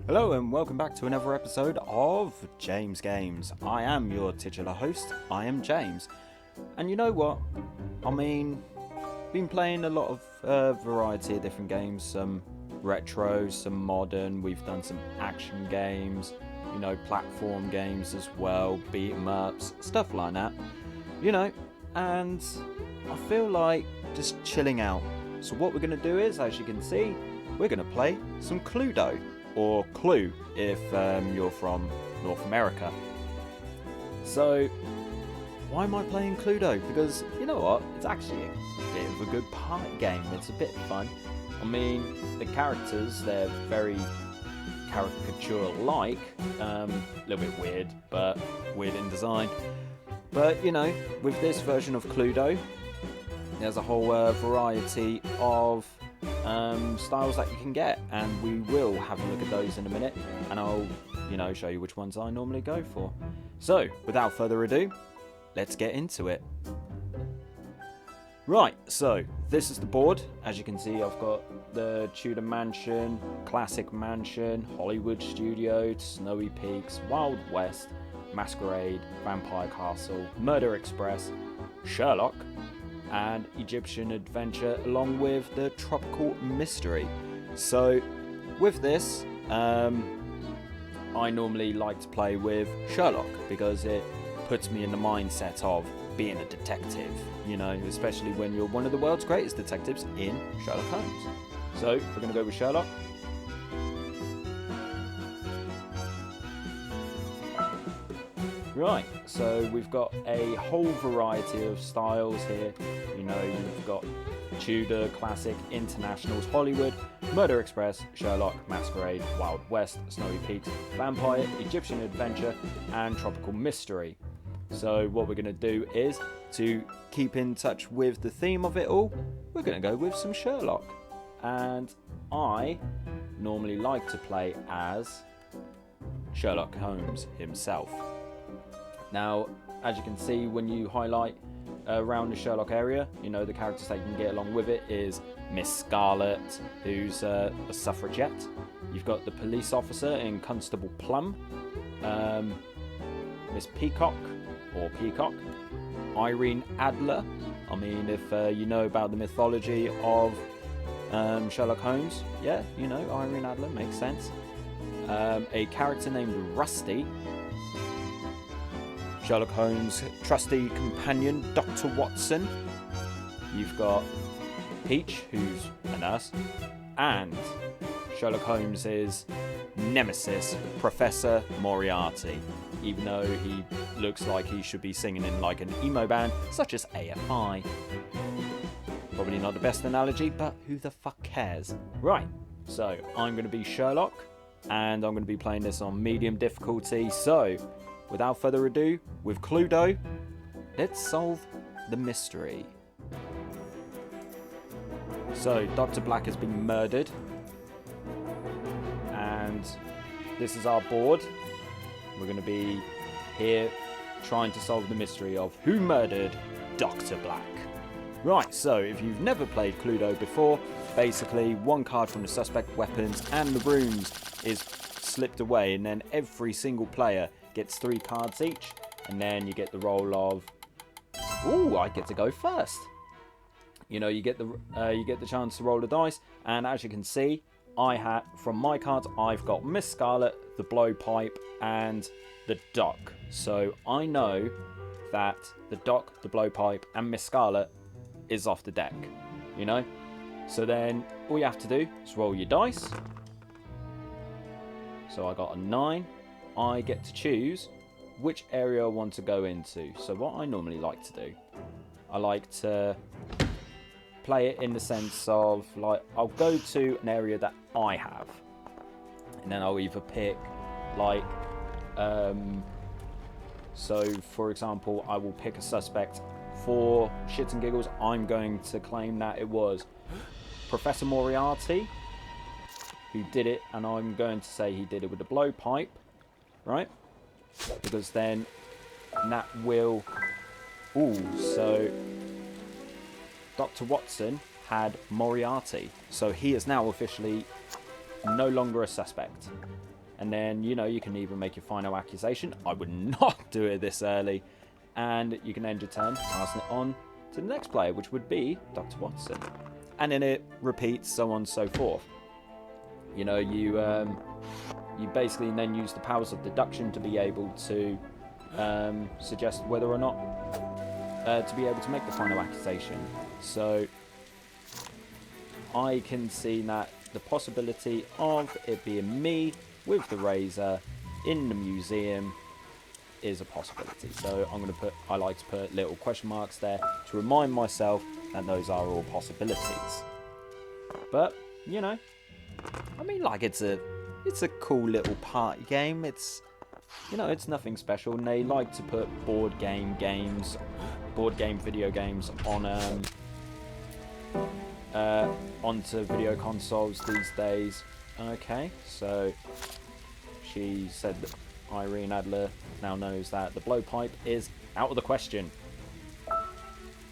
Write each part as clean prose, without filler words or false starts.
Hello and welcome back to another episode of James Games. I am your titular host, I am James. And you know what? Been playing a lot of variety of different games, some retro, some modern, we've done some action games, platform games as well, beat 'em ups, stuff like that. And I feel like just chilling out. So what we're going to do is, as you can see, we're going to play some Cluedo. Or Clue if you're from North America. So why am I playing Cluedo? Because you know what, it's actually a bit of a good party game. It's a bit fun. The characters, they're very caricature-like, a little bit weird, but weird in design. But with this version of Cluedo, there's a whole variety of styles that you can get, and we will have a look at those in a minute, and I'll show you which ones I normally go for. So without further ado, let's get into it. Right, so this is the board. As you can see, I've got the Tudor Mansion, Classic Mansion, Hollywood Studio, Snowy Peaks, Wild West, Masquerade, Vampire Castle, Murder Express, Sherlock, and Egyptian Adventure, along with the Tropical Mystery. So with this, I normally like to play with Sherlock because it puts me in the mindset of being a detective, especially when you're one of the world's greatest detectives in Sherlock Holmes. So we're going to go with Sherlock. Right, so we've got a whole variety of styles here. You've got Tudor, Classic, Internationals, Hollywood, Murder Express, Sherlock, Masquerade, Wild West, Snowy Peaks, Vampire, Egyptian Adventure, and Tropical Mystery. So what we're going to do is, to keep in touch with the theme of it all, we're going to go with some Sherlock. And I normally like to play as Sherlock Holmes himself. Now, as you can see, when you highlight around the Sherlock area, the characters that you can get along with it is Miss Scarlet, who's a suffragette. You've got the police officer in Constable Plum, Miss Peacock, or Peacock, Irene Adler. If you know about the mythology of Sherlock Holmes, yeah, Irene Adler makes sense. A character named Rusty, Sherlock Holmes' trusty companion, Dr. Watson. You've got Peach, who's a nurse, and Sherlock Holmes' nemesis, Professor Moriarty, even though he looks like he should be singing in like an emo band, such as AFI. Probably not the best analogy, but who the fuck cares? Right, so I'm going to be Sherlock, and I'm going to be playing this on medium difficulty, so without further ado, with Cluedo, let's solve the mystery. So, Dr. Black has been murdered, and this is our board. We're going to be here trying to solve the mystery of who murdered Dr. Black. Right, so if you've never played Cluedo before, basically one card from the suspect weapons and the rooms is slipped away, and then every single player gets 3 cards each, and then you get the role of, I get to go first. You get the chance to roll the dice, and as you can see, from my cards, I've got Miss Scarlet, the Blowpipe, and the Doc. So I know that the Doc, the Blowpipe, and Miss Scarlet is off the deck. So then all you have to do is roll your dice. So I got a 9. I get to choose which area I want to go into. So what I normally like to do, I like to play it in the sense of, like, I'll go to an area that I have, and then I'll either pick, so for example, I will pick a suspect. For shits and giggles, I'm going to claim that it was Professor Moriarty who did it, and I'm going to say he did it with the blowpipe. Right? Because then that will... so Dr. Watson had Moriarty. So he is now officially no longer a suspect. And then, you know, you can even make your final accusation. I would not do it this early. And you can end your turn, passing it on to the next player, which would be Dr. Watson. And then it repeats, so on and so forth. You know, you basically then use the powers of deduction to be able to suggest whether or not to be able to make the final accusation. So I can see that the possibility of it being me with the razor in the museum is a possibility. So I'm going to I like to put little question marks there to remind myself that those are all possibilities. But, you know, I mean, like, it's a cool little party game. It's, you know, it's nothing special. And they like to put board game video games on onto video consoles these days. Okay, so she said that Irene Adler now knows that the blowpipe is out of the question.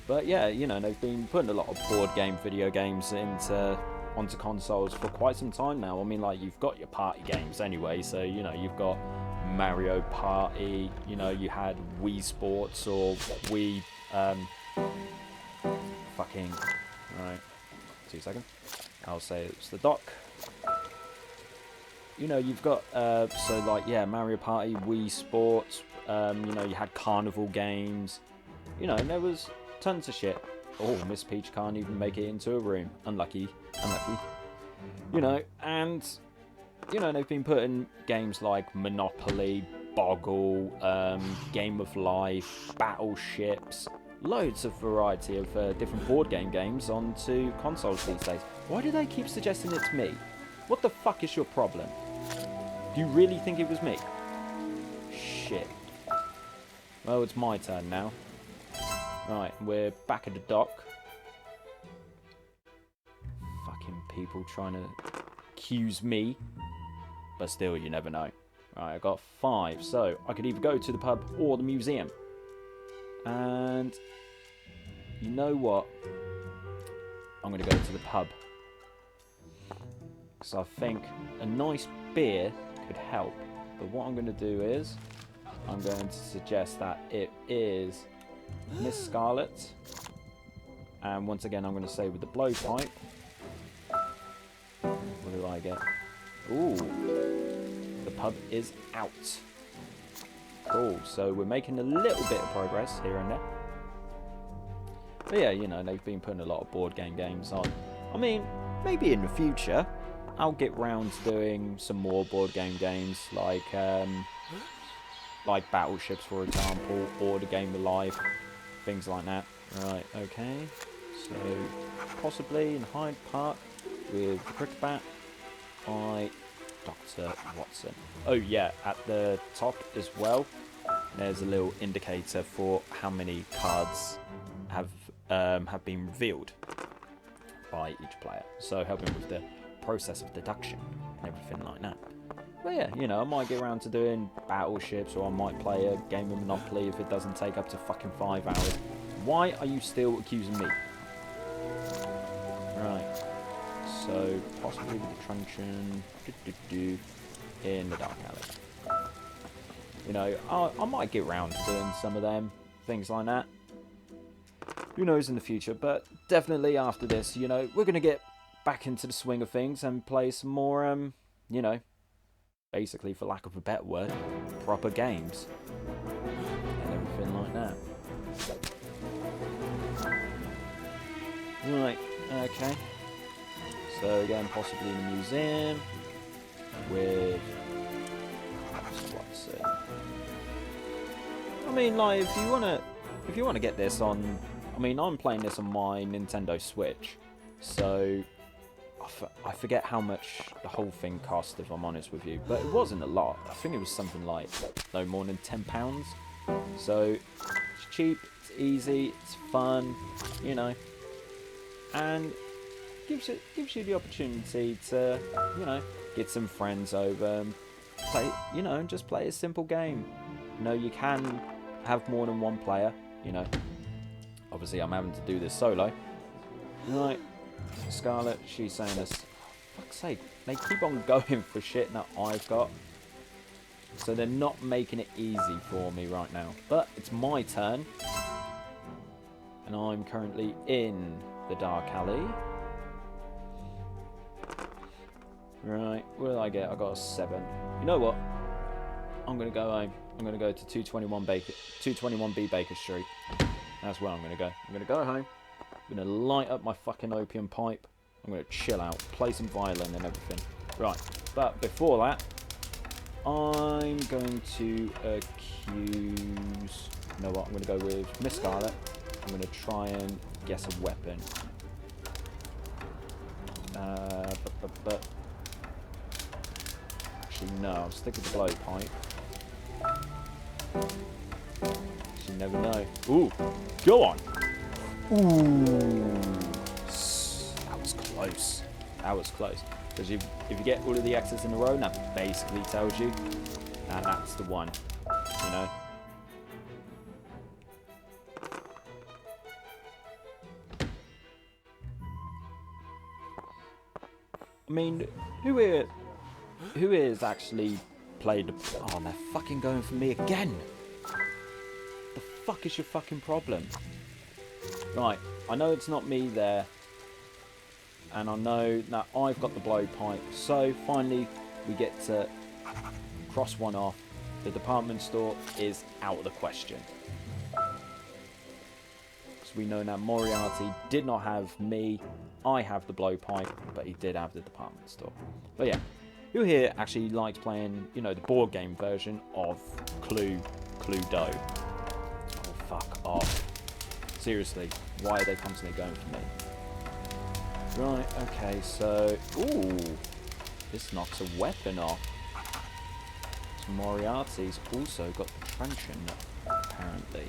But yeah, you know, they've been putting a lot of board game video games onto consoles for quite some time now. I mean, like, you've got your party games anyway, so, you know, you've got Mario Party, you know, you had Wii Sports or Wii fucking right, 2 seconds, I'll say it's the dock. You know, you've got so, like, yeah, Mario Party, Wii Sports, you know, you had carnival games, you know, and there was tons of shit. Oh, Miss Peach can't even make it into a room. Unlucky. You know, and, you know, they've been putting games like Monopoly, Boggle, Game of Life, Battleships, loads of variety of different board games onto consoles these days. Why do they keep suggesting it's me? What the fuck is your problem? Do you really think it was me? Shit. Well, it's my turn now. Right, we're back at the dock. Fucking people trying to accuse me. But still, you never know. Right, I got 5. So, I could either go to the pub or the museum. And you know what? I'm going to go to the pub. Because I think a nice beer could help. But what I'm going to do is, I'm going to suggest that it is Miss Scarlet. And once again, I'm going to say with the blowpipe. What do I get? Ooh. The pub is out. Cool. So we're making a little bit of progress here and there. But yeah, you know, they've been putting a lot of board games on. I mean, maybe in the future, I'll get round to doing some more board games like Battleships, for example, or the Game of Life, things like that. Right, okay. So, possibly in Hyde Park with the cricket bat by Dr. Watson. Oh yeah, at the top as well, there's a little indicator for how many cards have been revealed by each player. So helping with the process of deduction and everything like that. But yeah, you know, I might get around to doing Battleships, or I might play a game of Monopoly if it doesn't take up to fucking 5 hours. Why are you still accusing me? Right. So, possibly with the truncheon in the dark alley. You know, I might get around to doing some of them, things like that. Who knows in the future, but definitely after this, you know, we're going to get back into the swing of things and play some more, you know, basically, for lack of a better word, proper games. And everything like that. Right, okay. So again, possibly in a museum with what's it? I mean, like, if you wanna get this on, I mean, I'm playing this on my Nintendo Switch, so I forget how much the whole thing cost, if I'm honest with you, but it wasn't a lot. I think it was something like no more than £10. So it's cheap, it's easy, it's fun, you know, and gives you the opportunity to, you know, get some friends over and play, you know, and just play a simple game. You know, you can have more than one player, you know. Obviously, I'm having to do this solo. Right. Scarlet, she's saying this. Fuck's sake, they keep on going for shit that I've got. So they're not making it easy for me right now. But it's my turn. And I'm currently in the dark alley. Right, what did I get? I got a 7. You know what? I'm going to go home. I'm going to go to 221B Baker Street. That's where I'm going to go. I'm going to go home. I'm going to light up my fucking opium pipe. I'm going to chill out, play some violin and everything. Right, but before that, I'm going to accuse... You know what? I'm going to go with Miss Scarlet. I'm going to try and guess a weapon. But actually, no. I'll stick with the blowpipe. You never know. Ooh, go on. Ooh, that was close. That was close. Because if you get all of the X's in a row, that basically tells you that that's the one. You know. I mean, who is actually played? Oh, they're fucking going for me again. The fuck is your fucking problem? Right, I know it's not me there, and I know that I've got the blowpipe. So finally, we get to cross one off. The department store is out of the question. Because we know that Moriarty did not have me. I have the blowpipe, but he did have the department store. But yeah, who here actually likes playing, you know, the board game version of Cluedo? Oh, fuck off. Seriously, why are they constantly going for me? Right, okay, so... Ooh, this knocks a weapon off. So Moriarty's also got the truncheon, apparently.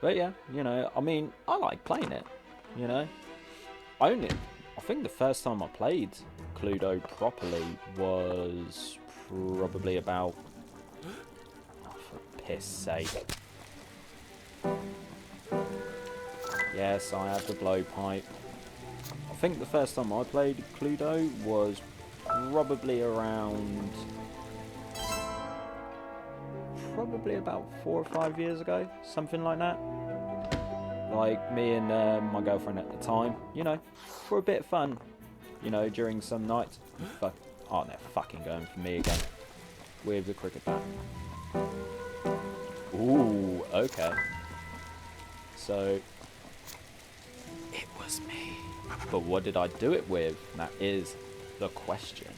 But yeah, you know, I mean, I like playing it, you know. I think the first time I played Cluedo properly was probably about... Oh, for piss sake. Yes, I have the blowpipe. I think the first time I played Cluedo was probably around... Probably about 4 or 5 years ago, something like that. Like me and my girlfriend at the time, you know, for a bit of fun, you know, during some nights. Fuck, oh, they're fucking going for me again with the cricket bat. Ooh, okay. So it was me, but what did I do it with? That is the question.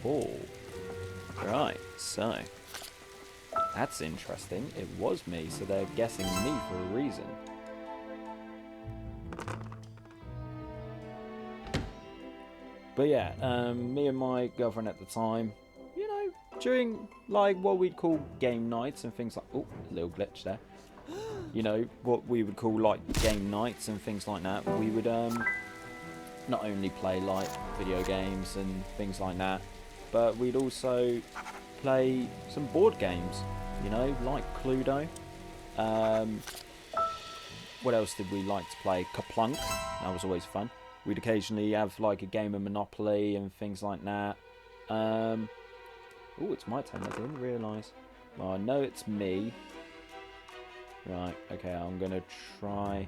Oh, right, so. That's interesting. It was me, so they're guessing me for a reason. But yeah, me and my girlfriend at the time, you know, during like what we'd call game nights and things like... Oh, little glitch there. You know, what we would call like game nights and things like that. We would not only play like video games and things like that, but we'd also play some board games, you know, like Cluedo. What else did we like to play? Kaplunk, that was always fun. We'd occasionally have like a game of Monopoly and things like that. Oh, it's my turn, I didn't realise. Well, I know it's me. Right, okay, I'm gonna try...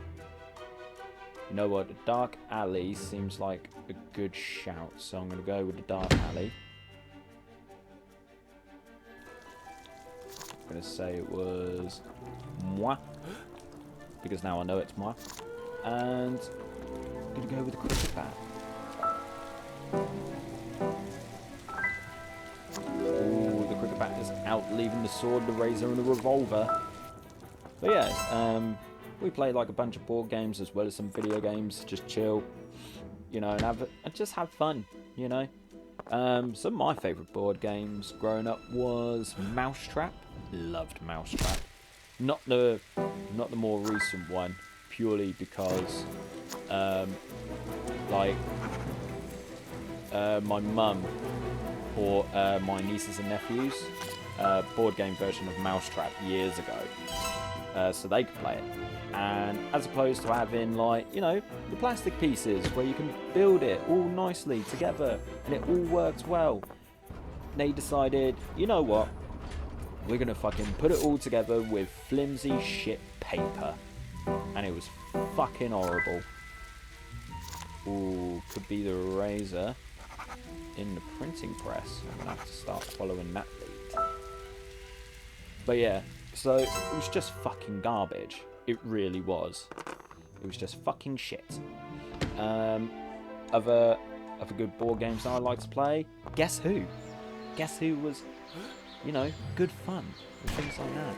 You know what, the dark alley seems like a good shout, so I'm gonna go with the dark alley. I'm going to say it was moi, because now I know it's moi, and I'm going to go with the cricket bat. Ooh, the cricket bat is out, leaving the sword, the razor and the revolver. But yeah, we play like a bunch of board games as well as some video games, just chill, you know, and just have fun, you know. Some of my favourite board games growing up was Mousetrap. Loved Mousetrap. Not the more recent one, purely because my mum or my nieces and nephews board game version of Mousetrap years ago, so they could play it. And as opposed to having, like, you know, the plastic pieces where you can build it all nicely together and it all works well. they decided, you know what? We're going to fucking put it all together with flimsy shit paper. And it was fucking horrible. Ooh, could be the razor in the printing press. I'm going to have to start following that lead. But yeah, so it was just fucking garbage. It really was. It was just fucking shit. Other good board games that I like to play. Guess Who? Guess Who was, you know, good fun and things like that.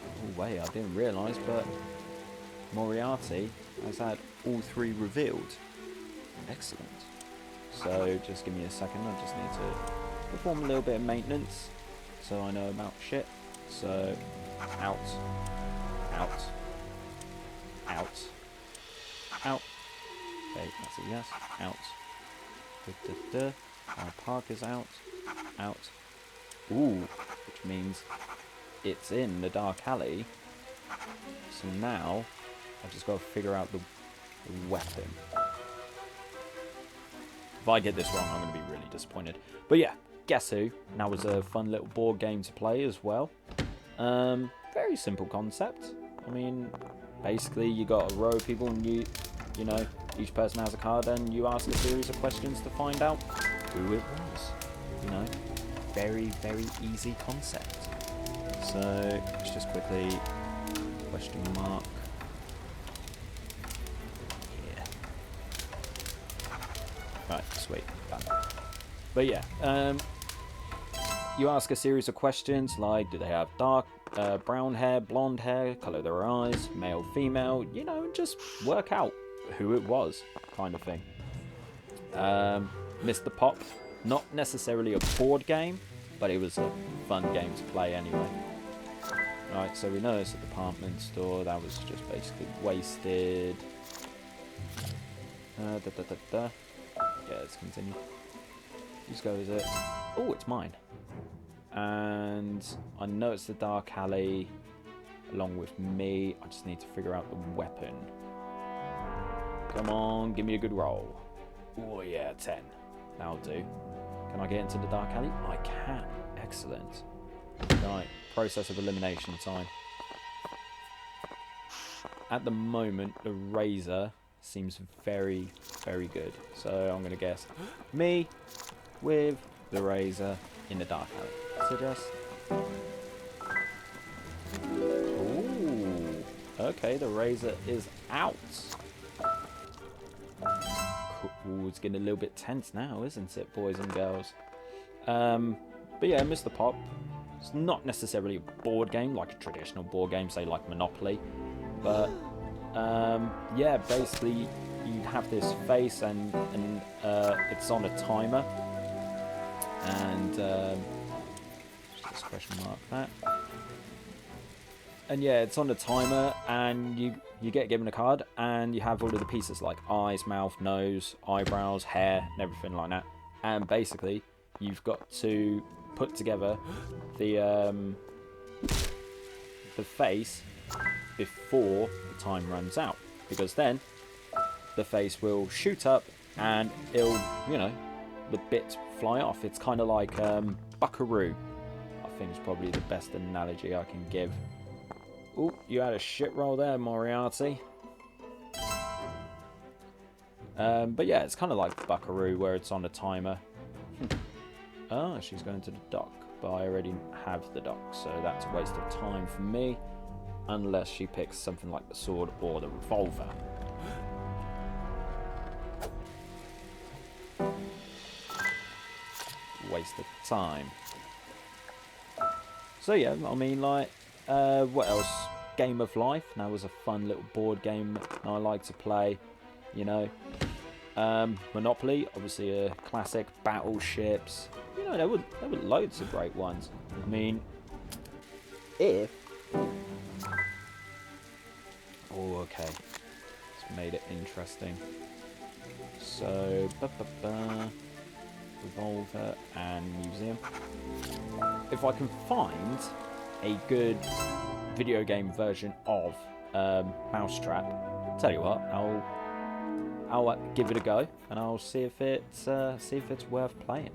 Oh wait, I didn't realise, but Moriarty has had all 3 revealed. Excellent. So just give me a second. I just need to perform a little bit of maintenance so I know about shit. So out. Okay, that's a yes. Out. Our park is out. Ooh, which means it's in the dark alley. So now I've just got to figure out the weapon. If I get this wrong, I'm going to be really disappointed. But yeah, Guess Who. That was a fun little board game to play as well. Very simple concept. I mean, basically you got a row of people and you know, each person has a card and you ask a series of questions to find out who it was. You know, very, very easy concept. So let's just quickly question mark. Yeah. Right, sweet. Done. But yeah, you ask a series of questions like, do they have dark brown hair, blonde hair, colour of their eyes, male, female, you know, and just work out who it was, kind of thing. Mr. Pop, not necessarily a board game, but it was a fun game to play anyway. Right, so we know it's a department store, that was just basically wasted. Yeah, let's continue. Whose go is it? Oh, it's mine. And I know it's the dark alley along with me. I just need to figure out the weapon. Come on, give me a good roll. Oh yeah, 10. That'll do. Can I get into the dark alley? I can. Excellent. Right, process of elimination time. At the moment, the razor seems very, very good. So I'm going to guess me with the razor in the dark alley. Suggest. Ooh. Okay, the razor is out. Ooh, it's getting a little bit tense now, isn't it, boys and girls? But yeah, Mr. Pop. It's not necessarily a board game, like a traditional board game, say like Monopoly. But yeah, basically you have this face and it's on a timer. And just question mark that. And yeah, it's on a timer, and you get given a card, and you have all of the pieces like eyes, mouth, nose, eyebrows, hair, and everything like that. And basically, you've got to put together the face before the time runs out, because then the face will shoot up and it'll, you know, the bits fly off. It's kind of like Buckaroo. I think is probably the best analogy I can give. Ooh, you had a shit roll there, Moriarty. But yeah, it's kind of like Buckaroo, where it's on a timer. Oh, she's going to the dock, but I already have the dock, so that's a waste of time for me. Unless she picks something like the sword or the revolver. Waste of time. So yeah, I mean, like, what else? Game of Life. That was a fun little board game I like to play, you know. Monopoly, obviously a classic. Battleships. You know, there were loads of great ones. I mean, if... Oh, okay. It's made it interesting. So, revolver and museum. If I can find a good video game version of Mousetrap, tell you what, I'll give it a go, and I'll see if it's worth playing.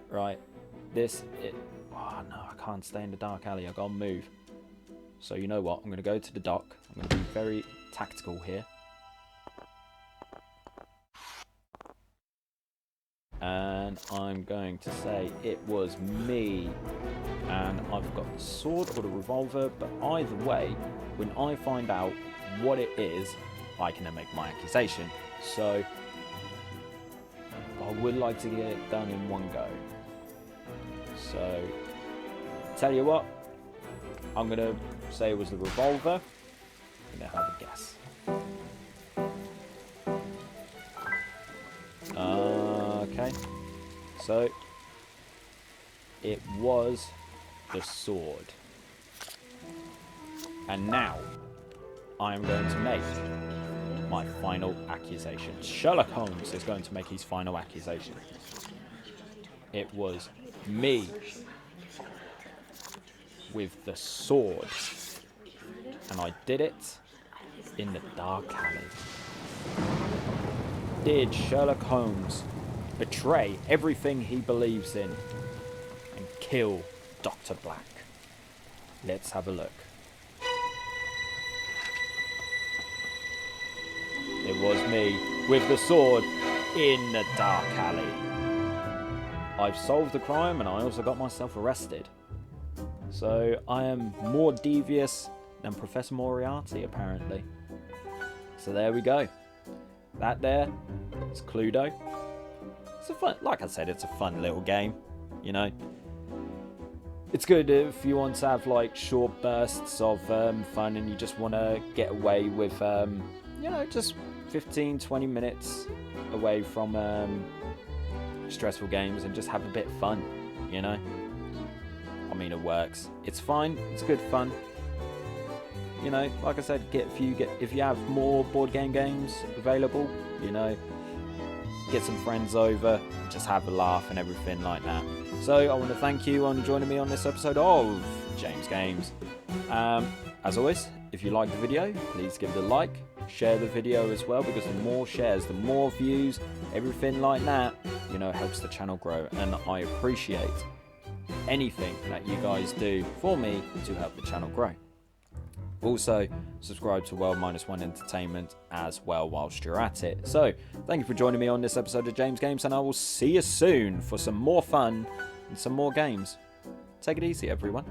Right, oh no, I can't stay in the dark alley. I gotta move. So you know what? I'm gonna go to the dock. I'm gonna be very tactical here, and I'm going to say it was me. And I've got the sword or the revolver, but either way, when I find out what it is, I can then make my accusation. So I would like to get it done in one go. So tell you what, I'm gonna say it was the revolver. I'm gonna have a guess. Okay, so it was the sword. And now I am going to make my final accusation. Sherlock Holmes is going to make his final accusation. It was me with the sword, and I did it in the dark alley. Did Sherlock Holmes betray everything he believes in and kill Dr. Black? Let's have a look. It was me with the sword in the dark alley. I've solved the crime and I also got myself arrested. So I am more devious than Professor Moriarty, apparently. So there we go. That there is Cluedo. It's a fun, like I said, it's a fun little game, you know. It's good if you want to have like short bursts of fun and you just want to get away with, you know, just 15-20 minutes away from stressful games and just have a bit of fun, you know. I mean, it works. It's fine. It's good fun. You know, like I said, if you have more board games available, you know, get some friends over, just have a laugh and everything like that. So I want to thank you on joining me on this episode of James Games. As always, if you like the video, please give it a like, share the video as well, because the more shares, the more views, everything like that, you know, helps the channel grow, and I appreciate anything that you guys do for me to help the channel grow. Also, subscribe to World Minus One Entertainment as well whilst you're at it. So, thank you for joining me on this episode of James Games, and I will see you soon for some more fun and some more games. Take it easy, everyone.